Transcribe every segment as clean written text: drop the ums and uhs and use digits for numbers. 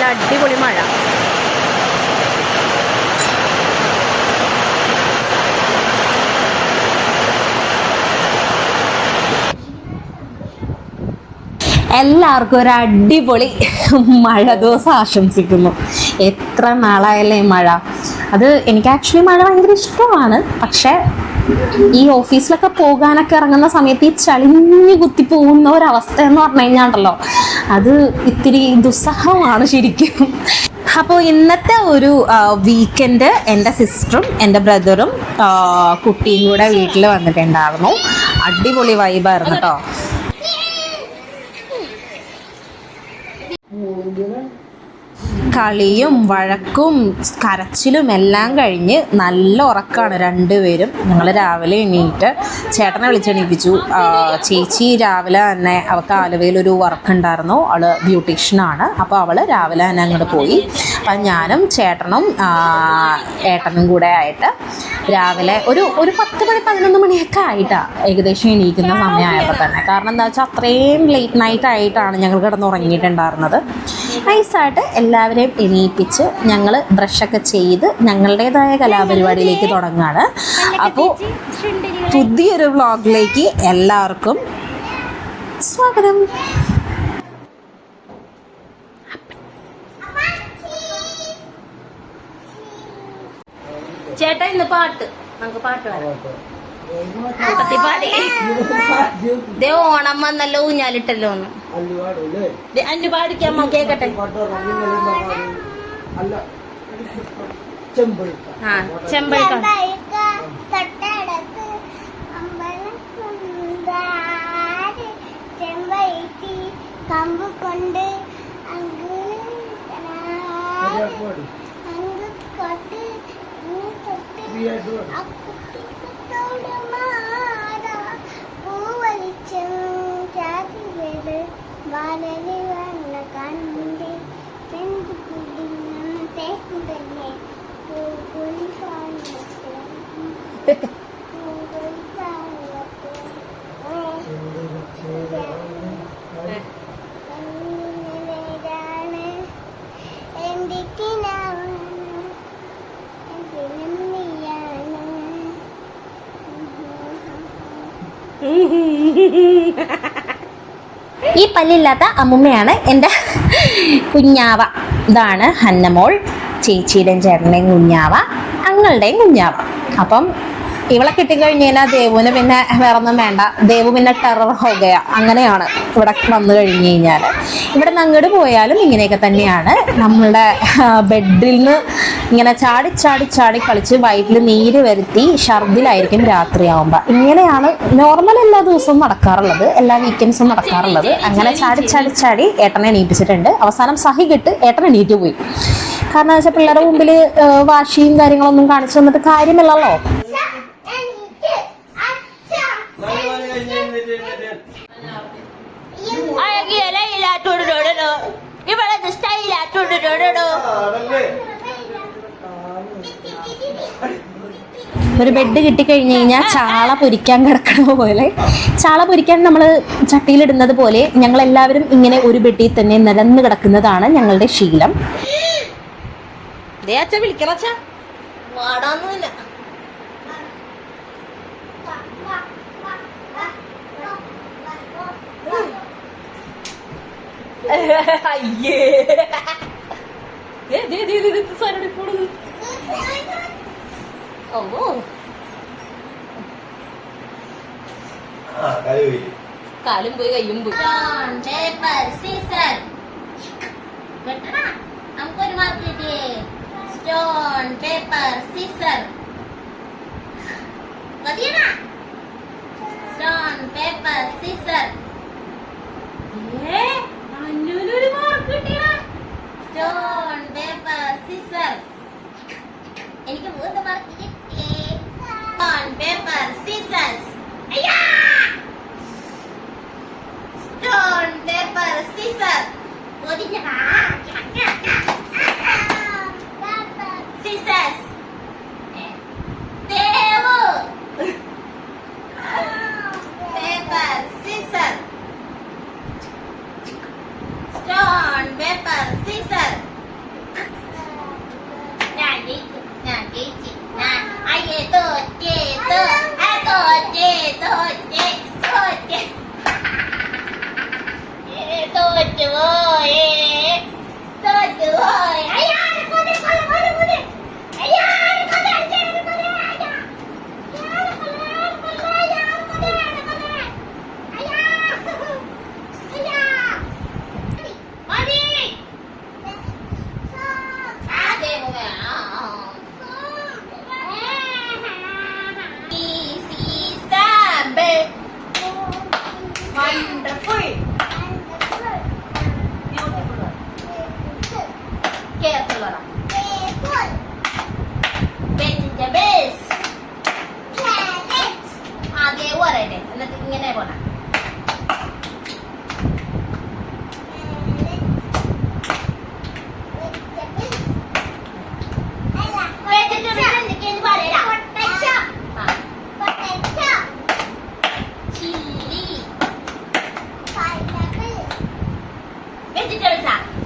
നല്ല അടിപൊളി മഴ. എല്ലാവർക്കും ഒരു അടിപൊളി മഴ ദിവസം ആശംസിക്കുന്നു. എത്ര നാളായല്ലേ മഴ. അത് എനിക്ക് ആക്ച്വലി മഴ ഭയങ്കര ഇഷ്ടമാണ്. പക്ഷേ ഈ ഓഫീസിലൊക്കെ പോകാനൊക്കെ ഇറങ്ങുന്ന സമയത്ത് ഈ ചളിഞ്ഞു കുത്തി പോകുന്ന ഒരവസ്ഥ എന്ന് പറഞ്ഞു കഴിഞ്ഞാണ്ടല്ലോ, അത് ഇത്തിരി ദുസ്സഹമാണ് ശരിക്കും. അപ്പോൾ ഇന്നത്തെ ഒരു വീക്കെൻഡ് എൻ്റെ സിസ്റ്ററും എൻ്റെ ബ്രദറും കുട്ടിയും കൂടെ വീട്ടിൽ വന്നിട്ടുണ്ടായിരുന്നു. അടിപൊളി വൈബായിരുന്നു കേട്ടോ. കളിയും വഴക്കും കരച്ചിലും എല്ലാം കഴിഞ്ഞ് നല്ല ഉറക്കമാണ് രണ്ടുപേരും. ഞങ്ങൾ രാവിലെ എണീറ്റ് ചേട്ടനെ വിളിച്ചെണീപ്പിച്ചു. ചേച്ചി രാവിലെ തന്നെ അവൾക്ക് ആലുവയിലൊരു വർക്ക് ഉണ്ടായിരുന്നു. അവൾ ബ്യൂട്ടീഷ്യനാണ്. അപ്പോൾ അവൾ രാവിലെ തന്നെ അങ്ങോട്ട് പോയി. അപ്പം ഞാനും ചേട്ടനും ഏട്ടനും കൂടെ ആയിട്ട് രാവിലെ ഒരു 10 മണി 11 മണിയൊക്കെ ആയിട്ടാണ് ഏകദേശം എണീക്കുന്ന സമയമായപ്പോൾ തന്നെ. കാരണം എന്താ വെച്ചാൽ അത്രയും ലേറ്റ് നൈറ്റ് ആയിട്ടാണ് ഞങ്ങൾ കിടന്നുറങ്ങിയിട്ടുണ്ടായിരുന്നത്. നൈസായിട്ട് എല്ലാവരെയും എണീപ്പിച്ച് ഞങ്ങൾ ബ്രഷൊക്കെ ചെയ്ത് ഞങ്ങളുടേതായ കലാപരിപാടിയിലേക്ക് തുടങ്ങുകയാണ്. അപ്പോൾ പുതിയൊരു വ്ളോഗിലേക്ക് എല്ലാവർക്കും സ്വാഗതം. ചേട്ടാ ഇന്ന് പാട്ട്, നമുക്ക് പാട്ട് ദേ ഓണം വന്നല്ലോ, ഊഞ്ഞാലിട്ടല്ലോ ഒന്ന് അന്നു പാടിക്കമ്മ കേക്കട്ടെ. ചെമ്പഴുക്ക കമ്പ് കൊണ്ട് പൂവലിച്ചും ചാതിവേട് വാലലി വന്ന കണ്ട് തെന്ത് കുടിഞ്ഞും തേക്കുതന്നെ പൂകുലി കാണത്തെ പൂകുലി കാണത്തെ എന്നേരാണ് എൻ്റെ കിനാവാണ് ഈ പല്ലില്ലാത്ത അമ്മുമ്മയാണ് എൻ്റെ കുഞ്ഞാവ. ഇതാണ് ഹന്നമോൾ, ചേച്ചിയുടെയും ചേട്ടൻ്റെയും കുഞ്ഞാവ, അങ്ങളുടെയും കുഞ്ഞാവ. അപ്പം ഇവളെ കിട്ടിക്കഴിഞ്ഞ് കഴിഞ്ഞാൽ ദേവുവിന് പിന്നെ വേറെ ഒന്നും വേണ്ട. ദേവു പിന്നെ ടെറർ ഹോഗയ. അങ്ങനെയാണ് ഇവിടെ വന്നു കഴിഞ്ഞ് കഴിഞ്ഞാൽ. ഇവിടെ നിന്ന് അങ്ങോട്ട് പോയാലും ഇങ്ങനെയൊക്കെ തന്നെയാണ്. നമ്മളുടെ ബെഡിൽ നിന്ന് ഇങ്ങനെ ചാടി ചാടി ചാടി കളിച്ച് വയറ്റിൽ നീര് വരുത്തി ഛർദിലായിരിക്കും രാത്രിയാവുമ്പോൾ. ഇങ്ങനെയാണ് നോർമൽ എല്ലാ ദിവസവും നടക്കാറുള്ളത്, എല്ലാ വീക്കെൻഡ്സും നടക്കാറുള്ളത്. അങ്ങനെ ചാടി ചാടി ചാടി ഏട്ടനെ എണീപ്പിച്ചിട്ടുണ്ട്. അവസാനം സഹി കെട്ട് ഏട്ടൻ എണീറ്റ് പോയി. കാരണം വെച്ചാൽ പിള്ളേരുടെ മുമ്പിൽ വാശിയും കാര്യങ്ങളൊന്നും കാണിച്ചു തന്നിട്ട് കാര്യമില്ലല്ലോ. ഒരു ബെഡ് കിട്ടിക്കഴിഞ്ഞ് കഴിഞ്ഞാൽ ചാള പൊരിക്കാൻ കിടക്കണ പോലെ, ചാള പൊരിക്കാൻ നമ്മൾ ചട്ടിയിലിടുന്നത് പോലെ ഞങ്ങളെല്ലാവരും ഇങ്ങനെ ഒരു ബെഡിൽ തന്നെ നിരന്ന് കിടക്കുന്നതാണ് ഞങ്ങളുടെ ശീലം. അയ്യേ കാലും പോയി കയ്യും പോയി. നമുക്കൊരു മാർക്ക് കിട്ടിയേ. സ്റ്റോൺ പേപ്പർ സീസർ മതിയടാ. Stone paper scissor. അന്നൂനൊരു മാർക്ക് കിട്ടിയടാ. Stone paper scissor. എനിക്ക് 3 മാർക്ക് കിട്ടി. Stone paper scissors. അയ്യാ സ്റ്റോൺ പേപ്പർ സീസർ. ഒതിഞ്ഞടാ. സീസേഴ്സ്. ദേവു paper scissor. Stone paper scissor. തോറ്റുപോയേ തോറ്റുപോയി അയ്യാ കൊടി കൊടി കൊടി കൊടി അയ്യാ കൊടി അടിച്ചേ കൊടി അയ്യാ Wonderful. Beautiful. Careful. Careful. Vegetables. Carrots. ആകെ പറയട്ടെ എന്നിട്ട് ഇങ്ങനെ പോണം.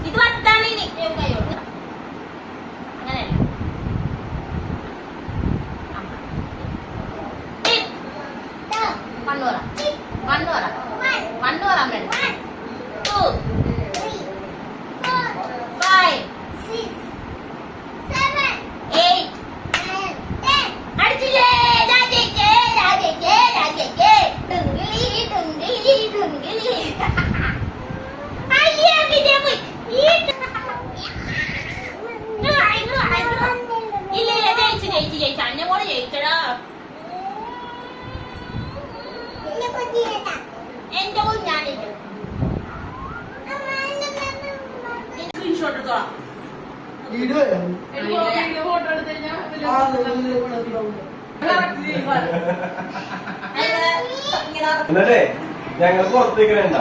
ഇത് വത്താണ് ഇനി അങ്ങനെയല്ല മണ്ണൂറ മണ്ണൂറ മണ്ണൂറ 2 5 6 7 8 അടിച്ചില്ലേ രാജേജേ രാജേജേ രാജേജേ ഡുംഗിളി ഡുംഗിളി ഡുംഗിളി അയ്യേ വിജയ പോയി ഇല്ല ഇല്ല ജയിച്ചു ജയിച്ചു ജയിച്ചു അന്നെ കൂടെ ജയിച്ചടാ എന്റെ കുഞ്ഞാണിട്ട് സ്ക്രീൻഷോട്ട് എടുത്തോളാം ഫോട്ടോ എടുത്തു എന്നിട്ടേ ഞങ്ങൾ പുറത്തേക്ക് വേണ്ട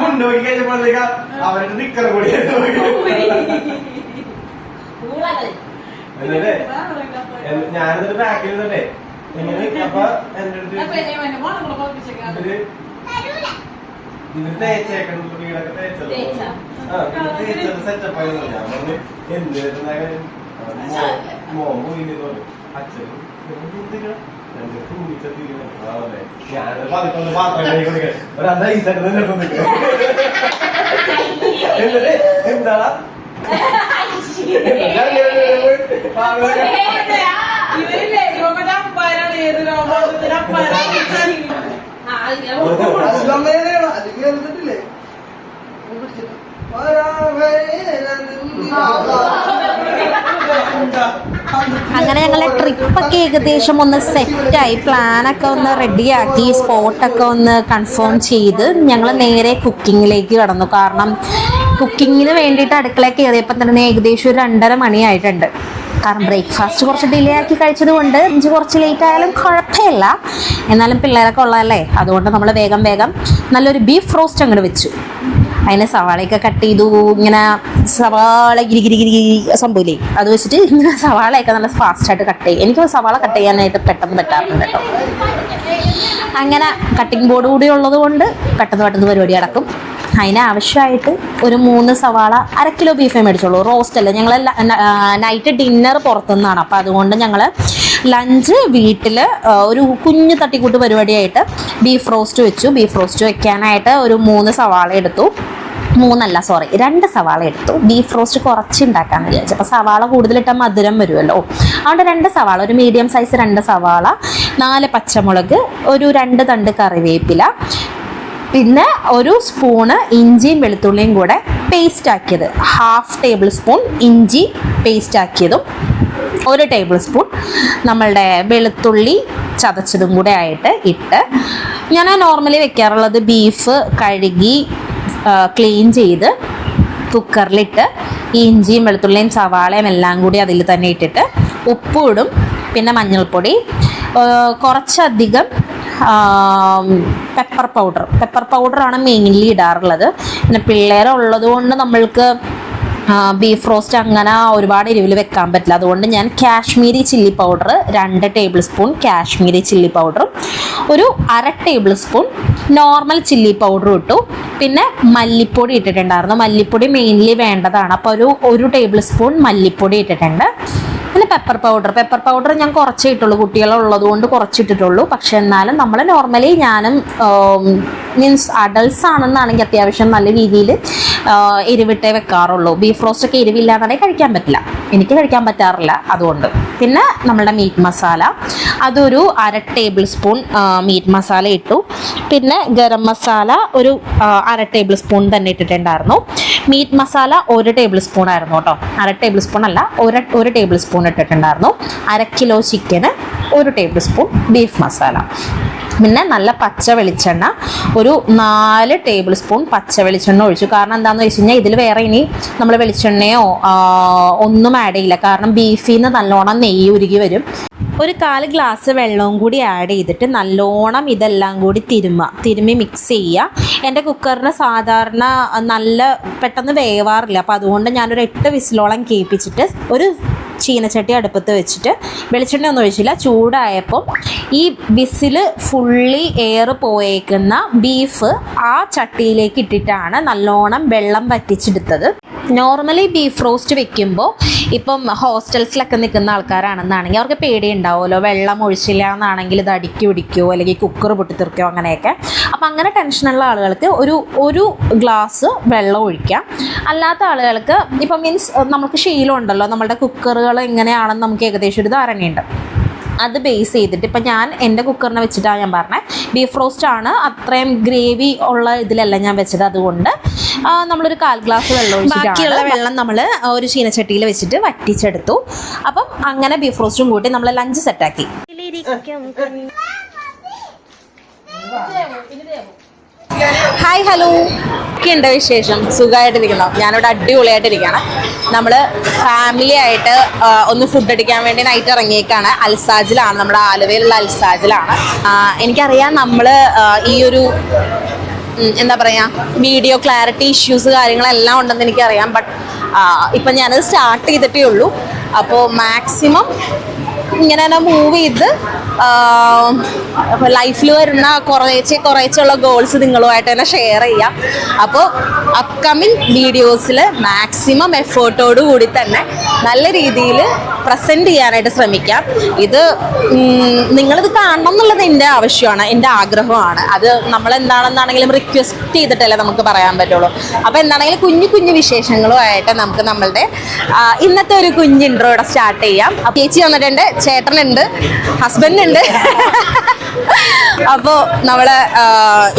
മുന്നോക്കി കഴിഞ്ഞപ്പോഴത്തേക്ക് അവരുടെ നിക്കറ കൂടി എന്നിട്ടേ ഞാനിന്നിട്ട് ബാക്കിൽ നിന്നിട്ടേ ഇങ്ങനെ അപ്പൊ എന്റെ അടുത്ത് ഇവര് തേച്ചേക്കണം വീടൊക്കെ തേച്ചത് തേച്ചത് സെറ്റപ്പ് ആയിരുന്നു ഞാൻ പറഞ്ഞു എന്ത് മോൻ പോയി അച്ഛനും ഞാനത് പതിക്കൊന്ന് പാത്രം കൈ കൊടുക്കാൻ ഒരന്ത ഈസായിട്ട് തന്നെ എന്താ അങ്ങനെ ഞങ്ങളുടെ ട്രിപ്പൊക്കെ ഏകദേശം ഒന്ന് സെറ്റായി, പ്ലാനൊക്കെ ഒന്ന് റെഡിയാക്കി, സ്പോട്ടൊക്കെ ഒന്ന് കൺഫേം ചെയ്ത് ഞങ്ങൾ നേരെ കുക്കിങ്ങിലേക്ക് കടന്നു. കാരണം കുക്കിങ്ങിന് വേണ്ടിയിട്ട് അടുക്കളയിൽ കയറിയപ്പോൾ തന്നെ ഏകദേശം ഒരു 2:30 മണിയായിട്ടുണ്ട്. കാരണം ബ്രേക്ക്ഫാസ്റ്റ് കുറച്ച് ഡിലേ ആക്കി കഴിച്ചത് കൊണ്ട് ലഞ്ച് കുറച്ച് ലേറ്റ് ആയാലും കുഴപ്പമില്ല, എന്നാലും പിള്ളേരൊക്കെ ഉള്ളതല്ലേ, അതുകൊണ്ട് നമ്മൾ വേഗം നല്ലൊരു ബീഫ് റോസ്റ്റ് അങ്ങോട്ട് വെച്ചു. അതിന് സവാളയൊക്കെ കട്ട് ചെയ്തു. ഇങ്ങനെ സവാള ഗിരി സംഭവില്ലേ, അത് വെച്ചിട്ട് ഇങ്ങനെ സവാളയൊക്കെ നല്ല ഫാസ്റ്റായിട്ട് കട്ട് ചെയ്യും. എനിക്ക് സവാള കട്ട് ചെയ്യാനായിട്ട് പെട്ടെന്ന് പറ്റാറുണ്ട് കേട്ടോ. അങ്ങനെ കട്ടിംഗ് ബോർഡ് കൂടി ഉള്ളത് കൊണ്ട് പെട്ടെന്ന് പരിപാടി നടക്കും. അതിനാവശ്യമായിട്ട് ഒരു 3 സവാള, 1/2 കിലോ ബീഫേ മേടിച്ചോളൂ. റോസ്റ്റ് അല്ല, ഞങ്ങൾ നൈറ്റ് ഡിന്നർ പുറത്തുനിന്നാണ്. അപ്പോൾ അതുകൊണ്ട് ഞങ്ങൾ ലഞ്ച് വീട്ടിൽ ഒരു കുഞ്ഞു തട്ടിക്കൂട്ട് പരിപാടിയായിട്ട് ബീഫ് റോസ്റ്റ് വെച്ചു. ബീഫ് റോസ്റ്റ് വെക്കാനായിട്ട് ഒരു 3 സവാള എടുത്തു. 2 സവാള എടുത്തു. ബീഫ് റോസ്റ്റ് കുറച്ച് ഉണ്ടാക്കാമെന്ന് വിചാരിച്ചു. അപ്പോൾ സവാള കൂടുതലിട്ടാൽ മധുരം വരുമല്ലോ, അതുകൊണ്ട് 2 സവാള, ഒരു മീഡിയം സൈസ് 2 സവാള, 4 പച്ചമുളക്, ഒരു 2 തണ്ട് കറിവേപ്പില, പിന്നെ ഒരു സ്പൂണ് ഇഞ്ചിയും വെളുത്തുള്ളിയും കൂടെ പേസ്റ്റ് ആക്കിയത്, 1/2 ടേബിൾ സ്പൂൺ ഇഞ്ചി പേസ്റ്റ് ആക്കിയതും, 1 ടേബിൾ സ്പൂൺ നമ്മളുടെ വെളുത്തുള്ളി ചതച്ചതും കൂടെ ആയിട്ട് ഇട്ട്, ഞാൻ നോർമലി വെക്കാറുള്ളത് ബീഫ് കഴുകി ക്ലീൻ ചെയ്ത് കുക്കറിലിട്ട് ഇഞ്ചിയും വെളുത്തുള്ളിയും സവാളയും എല്ലാം കൂടി അതിൽ തന്നെ ഇട്ടിട്ട് ഉപ്പും ഇടും, പിന്നെ മഞ്ഞൾപ്പൊടി, കുറച്ചധികം പെപ്പർ പൗഡറാണ് മെയിൻലി ഇടാറുള്ളത്. പിന്നെ പിള്ളേരുള്ളത് കൊണ്ട് നമ്മൾക്ക് ബീഫ് റോസ്റ്റ് അങ്ങനെ ഒരുപാട് എരിവിൽ വെക്കാൻ പറ്റില്ല, അതുകൊണ്ട് ഞാൻ Kashmiri chilli powder 2 table spoon Kashmiri chilli പൗഡറും ഒരു 1/2 ടേബിൾ സ്പൂൺ നോർമൽ ചില്ലി പൗഡറും ഇട്ടു. പിന്നെ മല്ലിപ്പൊടി ഇട്ടിട്ടുണ്ടായിരുന്നു, മല്ലിപ്പൊടി മെയിൻലി വേണ്ടതാണ്, അപ്പോൾ ഒരു ടേബിൾ സ്പൂൺ മല്ലിപ്പൊടി ഇട്ടിട്ടുണ്ട്. പിന്നെ പെപ്പർ പൗഡർ ഞാൻ കുറച്ചേ ഇട്ടുള്ളൂ, കുട്ടികളുള്ളത് കൊണ്ട് കുറച്ചിട്ടിട്ടുള്ളൂ. പക്ഷെ എന്നാലും നമ്മൾ നോർമലി ഞാനും മീൻസ് അഡൾട്ട്സ് ആണെന്നാണെങ്കിൽ അത്യാവശ്യം നല്ല രീതിയിൽ എരിവിട്ടേ വെക്കാറുള്ളൂ. ബീഫ് റോസ്റ്റ് ഒക്കെ എരിവില്ലാന്നാണെങ്കിൽ കഴിക്കാൻ പറ്റില്ല, എനിക്ക് കഴിക്കാൻ പറ്റാറില്ല അതുകൊണ്ട്. പിന്നെ നമ്മളുടെ മീറ്റ് മസാല, അതൊരു 1/2 ടേബിൾ സ്പൂൺ മീറ്റ് മസാല ഇട്ടു. പിന്നെ ഗരം മസാല ഒരു 1/2 ടേബിൾ സ്പൂൺ തന്നെ ഇട്ടിട്ടുണ്ടായിരുന്നു. മീറ്റ് മസാല 1 ടേബിൾ സ്പൂൺ ആയിരുന്നു കേട്ടോ, 1/2 ടേബിൾ സ്പൂൺ അല്ല, 1 ടേബിൾ സ്പൂൺ ഇട്ടിട്ടുണ്ടായിരുന്നു. 1/2 കിലോ ചിക്കന് 1 ടേബിൾ സ്പൂൺ ബീഫ് മസാല. പിന്നെ നല്ല പച്ച വെളിച്ചെണ്ണ ഒരു 4 ടേബിൾ സ്പൂൺ പച്ച വെളിച്ചെണ്ണ ഒഴിച്ചു. കാരണം എന്താണെന്ന് വെച്ച് കഴിഞ്ഞാൽ ഇതിൽ വേറെ ഇനി നമ്മൾ വെളിച്ചെണ്ണയോ ഒന്നും ആഡ് ചെയ്യില്ല, കാരണം ബീഫിൽ നിന്ന് നല്ലോണം നെയ്യ് ഉരുകി വരും. ഒരു 1/4 ഗ്ലാസ് വെള്ളവും കൂടി ആഡ് ചെയ്തിട്ട് നല്ലോണം ഇതെല്ലാം കൂടി തിരുമ്മി മിക്സ് ചെയ്യുക. എൻ്റെ കുക്കറിന് സാധാരണ നല്ല പെട്ടെന്ന് വേവാറില്ല, അപ്പോൾ അതുകൊണ്ട് ഞാനൊരു 8 വിസിലോളം കേൾപ്പിച്ചിട്ട് ഒരു ചീനച്ചട്ടി അടുപ്പത്ത് വെച്ചിട്ട് വെളിച്ചെണ്ണ ഒന്നും ഒഴിച്ചില്ല. ചൂടായപ്പോൾ ഈ വിസിൽ ഫുള്ളി എയർ പോയേക്കുന്ന ബീഫ് ആ ചട്ടിയിലേക്ക് ഇട്ടിട്ടാണ് നല്ലോണം വെള്ളം വറ്റിച്ചെടുത്തത്. നോർമലി ബീഫ് റോസ്റ്റ് വെക്കുമ്പോൾ ഇപ്പം ഹോസ്റ്റൽസിലൊക്കെ നിൽക്കുന്ന ആൾക്കാരാണെന്നാണെങ്കിൽ അവർക്ക് പേടിയുണ്ടാവുമല്ലോ, വെള്ളം ഒഴിച്ചില്ല എന്നാണെങ്കിൽ ഇത് അടുക്കി പിടിക്കുമോ അല്ലെങ്കിൽ കുക്കർ പൊട്ടിത്തെറിക്കോ അങ്ങനെയൊക്കെ. അപ്പം അങ്ങനെ ടെൻഷനുള്ള ആളുകൾക്ക് ഒരു ഗ്ലാസ് വെള്ളം ഒഴിക്കാം. അല്ലാത്ത ആളുകൾക്ക് ഇപ്പം മീൻസ് നമുക്ക് ശീലം ഉണ്ടല്ലോ, നമ്മളുടെ കുക്കറുകൾ എങ്ങനെയാണെന്ന് നമുക്ക് ഏകദേശം ഒരു ധാരണയുണ്ട്. അത് ബേസ് ചെയ്തിട്ട് ഇപ്പം ഞാൻ എൻ്റെ കുക്കറിനെ വെച്ചിട്ടാണ് ഞാൻ പറഞ്ഞത്. ബീഫ് റോസ്റ്റ് ആണ്, അത്രയും ഗ്രേവി ഉള്ള ഇതിലല്ല ഞാൻ വെച്ചത്. അതുകൊണ്ട് നമ്മളൊരു 1/4 ഗ്ലാസ് വെള്ളം ഒഴിച്ചിട്ട് ബാക്കിയുള്ള വെള്ളം നമ്മൾ ഒരു ചീനച്ചട്ടിയിൽ വെച്ചിട്ട് വറ്റിച്ചെടുത്തു. അപ്പം അങ്ങനെ ബീഫ് റോസ്റ്റും കൂട്ടി നമ്മൾ ലഞ്ച് സെറ്റാക്കി. ഹായ്, ഹലോ, ഒക്കെയുണ്ട് വിശേഷം? സുഖമായിട്ടിരിക്കണം. ഞാനിവിടെ അടിപൊളിയായിട്ടിരിക്കുകയാണ്. നമ്മൾ ഫാമിലി ആയിട്ട് ഒന്ന് ഫുഡ് അടിക്കാൻ വേണ്ടി നൈറ്റ് ഇറങ്ങിയേക്കാണ്. അൽസാജിലാണ്, നമ്മുടെ ആലുവയിലുള്ള അൽസാജിലാണ്. എനിക്കറിയാം നമ്മൾ ഈ ഒരു എന്താ പറയുക വീഡിയോ ക്ലാരിറ്റി ഇഷ്യൂസ് കാര്യങ്ങളെല്ലാം ഉണ്ടെന്ന് എനിക്കറിയാം. ബട്ട് ഇപ്പം ഞാനത് സ്റ്റാർട്ട് ചെയ്തിട്ടേ ഉള്ളൂ. അപ്പോൾ മാക്സിമം ഇങ്ങനെ തന്നെ മൂവ് ചെയ്ത് ലൈഫിൽ വരുന്ന കുറേച്ചുള്ള ഗോൾസ് നിങ്ങളുമായിട്ട് തന്നെ ഷെയർ ചെയ്യാം. അപ്പോൾ അപ്കമിങ് വീഡിയോസിൽ മാക്സിമം എഫേർട്ടോടു കൂടി തന്നെ നല്ല രീതിയിൽ പ്രസൻറ്റ് ചെയ്യാനായിട്ട് ശ്രമിക്കാം. ഇത് നിങ്ങളിത് കാണണം എന്നുള്ളത് എൻ്റെ ആവശ്യമാണ്, എൻ്റെ ആഗ്രഹമാണ്. അത് നമ്മളെന്താണെന്നാണെങ്കിലും റിക്വസ്റ്റ് ചെയ്തിട്ടല്ലേ നമുക്ക് പറയാൻ പറ്റുള്ളൂ. അപ്പോൾ എന്താണെങ്കിലും കുഞ്ഞു വിശേഷങ്ങളുമായിട്ട് നമുക്ക് നമ്മളുടെ ഇന്നത്തെ ഒരു കുഞ്ഞ് ഇൻട്രോ ഇവിടെ സ്റ്റാർട്ട് ചെയ്യാം. ചേച്ചി വന്നിട്ടുണ്ട്, ചേട്ടനുണ്ട്, ഹസ്ബൻഡ് ഉണ്ട്. അപ്പോൾ നമ്മൾ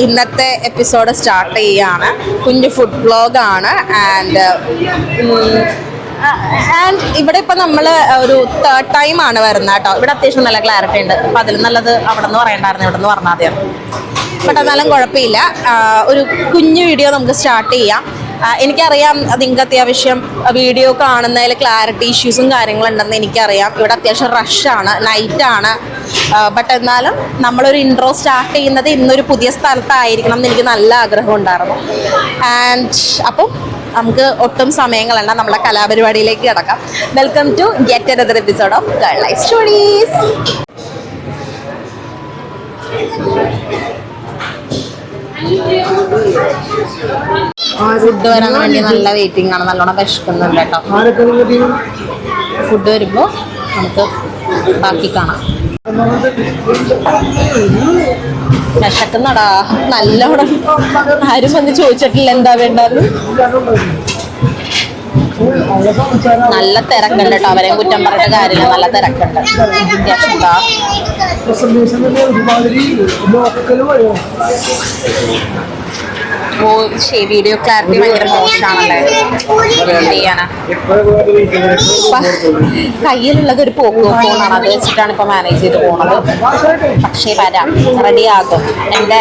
ഇന്നത്തെ എപ്പിസോഡ് സ്റ്റാർട്ട് ചെയ്യാണ്. കുഞ്ഞു ഫുഡ് വ്ളോഗാണ്. ആൻഡ് ഇവിടെ ഇപ്പം നമ്മൾ ഒരു 3rd ടൈമാണ് വരുന്നത് കേട്ടോ. ഇവിടെ അത്യാവശ്യം നല്ല ക്ലാരിറ്റി ഉണ്ട്. അപ്പം അതിൽ നല്ലത് അവിടെ നിന്ന് പറയണ്ടായിരുന്നു, ഇവിടെ നിന്ന് പറഞ്ഞാൽ മതിയാണ്. ബട്ട് എന്നാലും കുഴപ്പമില്ല. ഒരു കുഞ്ഞു വീഡിയോ നമുക്ക് സ്റ്റാർട്ട് ചെയ്യാം. എനിക്കറിയാം നിങ്ങൾക്ക് അത്യാവശ്യം വീഡിയോ കാണുന്നതിൽ ക്ലാരിറ്റി ഇഷ്യൂസും കാര്യങ്ങളുണ്ടെന്ന് എനിക്കറിയാം. ഇവിടെ അത്യാവശ്യം റഷാണ്, നൈറ്റാണ്. ബട്ട് എന്നാലും നമ്മളൊരു ഇൻട്രോ സ്റ്റാർട്ട് ചെയ്യുന്നത് ഇന്നൊരു പുതിയ സ്ഥലത്തായിരിക്കണം എന്ന് എനിക്ക് നല്ല ആഗ്രഹം ഉണ്ടായിരുന്നു. ആൻഡ് അപ്പം നമുക്ക് ഒട്ടും സമയങ്ങളല്ല, നമ്മളെ കലാപരിപാടിയിലേക്ക് കിടക്കാം. Welcome to get another episode of girl life stories. Food വരാൻ വേണ്ടി നല്ല വെയിറ്റിംഗ് ആണ്, നല്ലോണം വിശക്കുന്നുണ്ട് കേട്ടോ. ഫുഡ് വരുമ്പോൾ നമുക്ക് ബാക്കി കാണാം. വിശക്കുന്നടാ നല്ലോണം. ആരും വന്ന് ചോദിച്ചിട്ടില്ല എന്താ വേണ്ടത്. നല്ല തിരക്കുണ്ട് കേട്ടോ, അവരെയും കുറ്റം പറഞ്ഞിട്ട് കാര്യമില്ല, നല്ല തിരക്കുണ്ട്. വീഡിയോ ക്ലാരിറ്റി ഭയങ്കര മോശമാണല്ലേ, എന്ത് ചെയ്യാനാ. കയ്യിലുള്ളത് ഒരു പോക്കോ ഫോണാണ്, അത് വെച്ചിട്ടാണ് ഇപ്പൊ മാനേജ് ചെയ്ത് പോണത്. പക്ഷേ വരാം, റെഡിയാകും. എൻ്റെ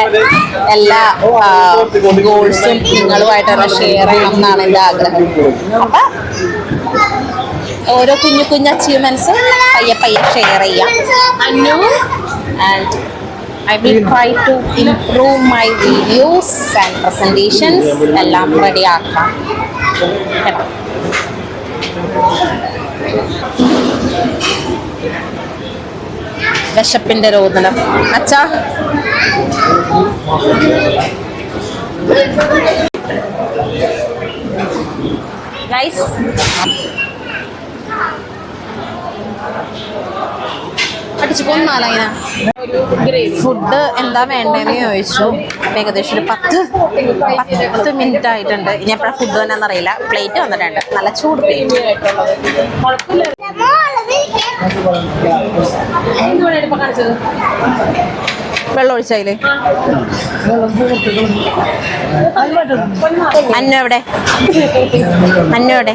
എല്ലാ ഗോൾസും നിങ്ങളുമായിട്ട് തന്നെ ഷെയർ ചെയ്യണം എന്നാണ് എൻ്റെ ആഗ്രഹം. അപ്പൊ ഓരോ കുഞ്ഞു അച്ചീവ്മെന്റ്സും പയ്യെ ഷെയർ ചെയ്യാം. And I will try to improve my videos and presentations. എല്ലാം റെഡി ആക്കാം കേട്ടോ. വിശപ്പിന്റെ രോദനം അച്ഛാ. ഗൈസ് അടിച്ചു കൊന്നാലതിനാ. ഫുഡ് എന്താ വേണ്ടതെന്ന് ചോദിച്ചു. ഏകദേശം ഒരു 10 മിനിറ്റ് ആയിട്ടുണ്ട്. ഇനി എപ്പോഴാണ് ഫുഡ് തന്നെ എന്നറിയില്ല. പ്ലേറ്റ് വന്നിട്ടുണ്ട്, നല്ല ചൂട് പ്ലേറ്റ്. വെള്ളം ഒഴിച്ചതില് അന്നു എവിടെ? അന്നു എവിടെ?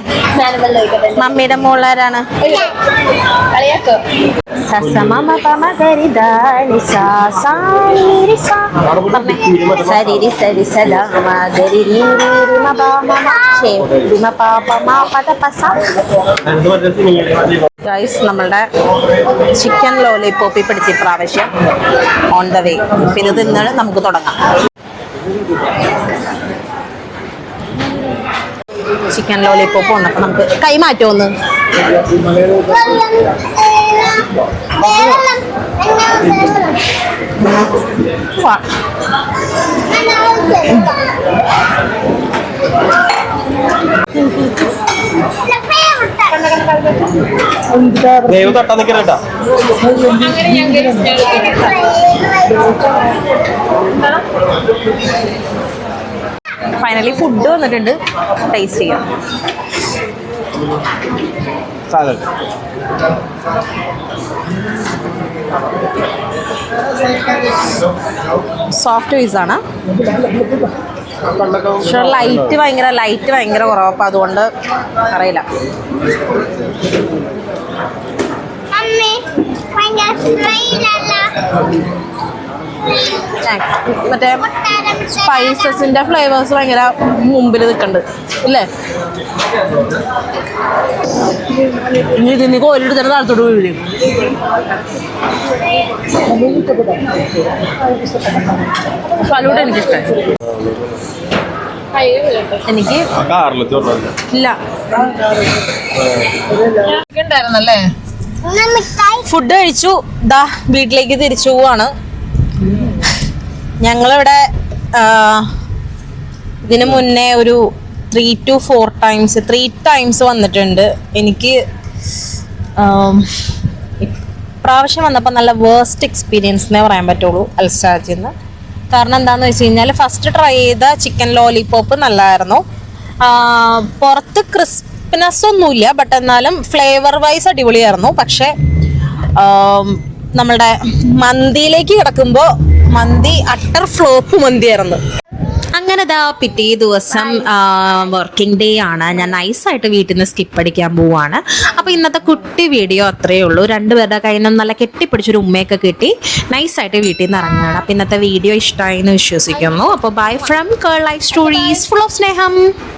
മമ്മിയുടെ മോളാരാണ്? ഗൈസ്, നമ്മളുടെ ചിക്കൻ ലോലിപോപ്പി പിടിച്ച പ്രാവശ്യം ഓൺ ദ വേ. പിന്നെ തിന്നാണ് നമുക്ക് തുടങ്ങാം. ചിക്കൻ ലോലിപോപ്പ് ഉണ്ടപ്പോൾ നമുക്ക് കൈ മാറ്റുമെന്ന്. ദൈവം തട്ടാ നിൽക്കണേട്ടാ. ഫൈനലി ഫുഡ് വന്നിട്ടുണ്ട്. ടേസ്റ്റ് ചെയ്യാം. സോഫ്റ്റ് പീസാണ്. പക്ഷെ ലൈറ്റ് ഭയങ്കര കുറവ്. അപ്പം അതുകൊണ്ട് അറിയില്ല. മറ്റേ സ്പൈസസിന്റെ ഫ്ലേവേഴ്സ് ഭയങ്കര മുമ്പിൽ നിൽക്കുന്നുണ്ട് ഇല്ലേ? ഇനി ഇതിന് കോരിട്ട് തന്നെ താഴത്തോട്ട് വീഴും. ഫലൂഡ എനിക്കിഷ്ടമായി. എനിക്ക് ഇല്ല. ഫുഡ് കഴിച്ചു. ദാ വീട്ടിലേക്ക് തിരിച്ചു പോവാണ്. ഞങ്ങളിവിടെ ഇതിന് മുന്നേ ഒരു 3 to 4 times 3 times വന്നിട്ടുണ്ട്. എനിക്ക് ഇപ്രാവശ്യം വന്നപ്പോൾ നല്ല വേസ്റ്റ് എക്സ്പീരിയൻസ് എന്നേ പറയാൻ പറ്റുള്ളൂ അൽസാജിൽ നിന്ന്. കാരണം എന്താണെന്ന് വെച്ച് കഴിഞ്ഞാൽ ഫസ്റ്റ് ട്രൈ ചെയ്ത ചിക്കൻ ലോലിപോപ്പ് നല്ലതായിരുന്നു. പുറത്ത് ക്രിസ്പിനെസ് ഒന്നുമില്ല, ബട്ട് എന്നാലും ഫ്ലേവർ വൈസ് അടിപൊളിയായിരുന്നു. പക്ഷേ നമ്മളുടെ മന്തിയിലേക്ക് കിടക്കുമ്പോൾ മന്തി അട്ടർ ഫ്ലോപ്പ് മന്തിയായിരുന്നു. അങ്ങനെ ദാ പിറ്റേ ദിവസം വർക്കിംഗ് ഡേ ആണ്. ഞാൻ നൈസായിട്ട് വീട്ടിൽ നിന്ന് സ്കിപ്പ് അടിക്കാൻ പോവാണ്. അപ്പോൾ ഇന്നത്തെ കുട്ടി വീഡിയോ അത്രയേ ഉള്ളൂ. രണ്ടുപേരുടെ കയ്യിൽ നിന്നും നല്ല കെട്ടിപ്പിടിച്ചൊരു ഉമ്മയൊക്കെ കിട്ടി നൈസായിട്ട് വീട്ടിൽ നിന്ന് ഇറങ്ങുകയാണ്. അപ്പോൾ ഇന്നത്തെ വീഡിയോ ഇഷ്ടമായി എന്ന് വിശ്വസിക്കുന്നു. അപ്പോൾ bye from curl life stories full of സ്നേഹം.